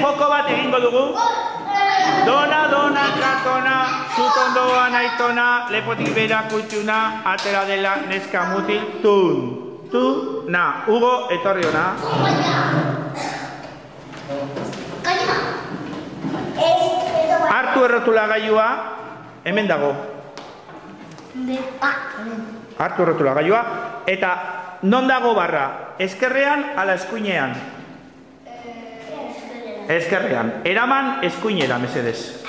joko bat egingo dugu. Dona, dona, katona, zutondoan aitona, lepotik bera kutxuna, atera dela neska mutil, tun, tu, na. Hugo, etorri ona. Hartu errotula gailua, hemen dago. Hartu errotula gailua, eta non dago barra? Eskerrean ala eskuinean? Eskerrean. Eraman eskuinera, mesedez.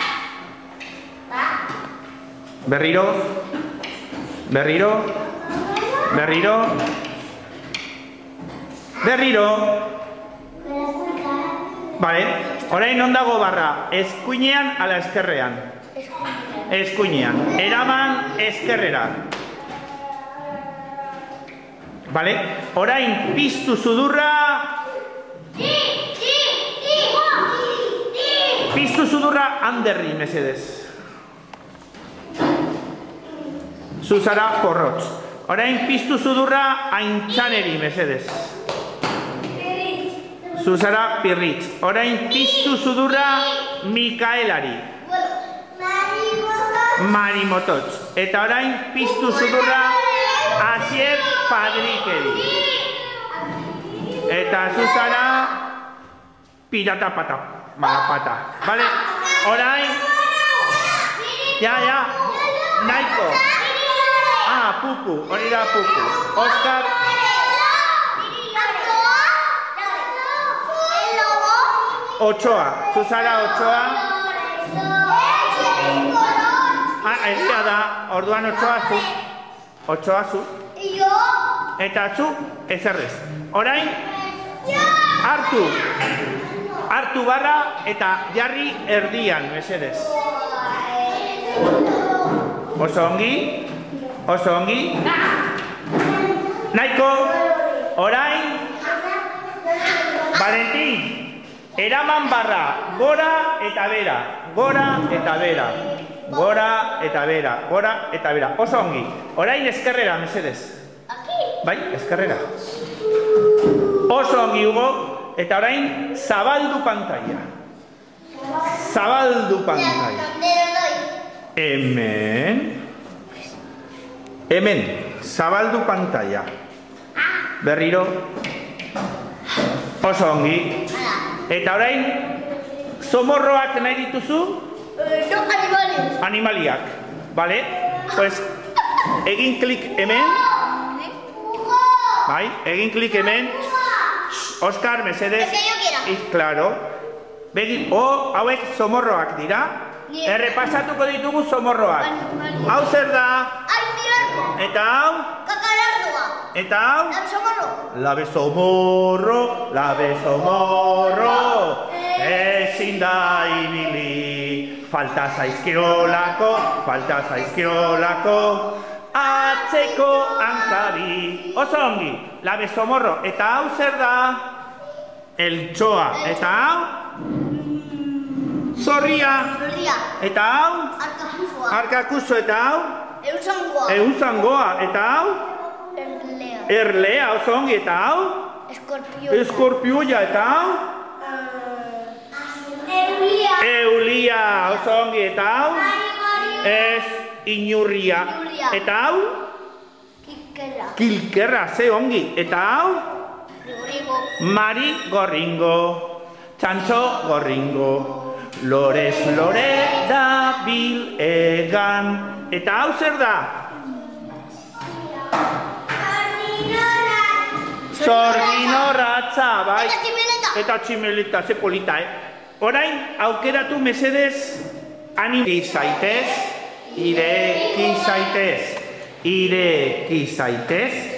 Berriro. Berriro. Berriro. Berriro. Vale. Orain non dago barra? Eskuinean ala eskerrean? Eskuinean. Eraman eskerrera. Vale. Orain piztu sudurra. Piztu sudurra handerri, mesedez. Zuzara porrotz. Orain piztu sudurra aintxaneri, mesedez. Zuzara pirritz. Orain piztu sudurra Mikaelari. Marimototz. Eta orain piztu sudurra Asier Padrikeri. Eta zuzara pirata pata. Malapata. Vale, orain. Ya. Naiko. Ah, Pupu. Hori da Pupu. Oskar. Ochoa. Zuzara Ochoa. Ah, egia da. Orduan Ochoa zu. Ochoa zu. Eta zu ezerrez. Orain. Hartu barra eta jarri erdian, mesedez. Oso ongi. Oso ongi. Naiko. Orain. Valentin. Eraman barra. Gora eta bera. Gora eta bera. Gora eta bera. Gora eta bera. Oso ongi. Orain eskerrera, mesedez. Bai, eskerrera. Oso ongi, Hugo. Eta orain, zabaldu pantalla. Zabaldu pantalla. Hemen. Hemen, zabaldu pantalla. Berriro. Oso ongi. Eta orain, zomorroak nahi dituzu? No, animales. Animaliak. Vale? Pues, egin klik hemen. Bai, egin klik hemen. Oskar, mesedez. Claro. Begi, hauek zomorroak dira. Errepasatuko ditugu zomorroak. Hau zer da? Eta hau? Kakalardoa. Eta hau? Labe somorro. Labe somorro. Ezin da ibili. Falta zaizkiolako. Atzeko hankabi. Oso ongi. Labe somorro. Eta hau zer da? Eltxoa. Eta hau? Zorria. Eta hau? Arkakuzo. Eta hau? Euzangoa. Eta hau? Erlea. Oso ongi. Eta hau? Eskorpioia. Eta hau? Eulia. Oso ongi. Eta hau? Ez inurria. Eta hau? Kilkerra. Ze ongi. Eta hau? Mari gorringo. Txantxo gorringo. Lorez lore da bil egan. Eta hau zer da? Zorginorratza, bai. Eta tximeleta, ze polita, Orain, aukeratu mesedez, ireki zaitez. Ireki zaitez.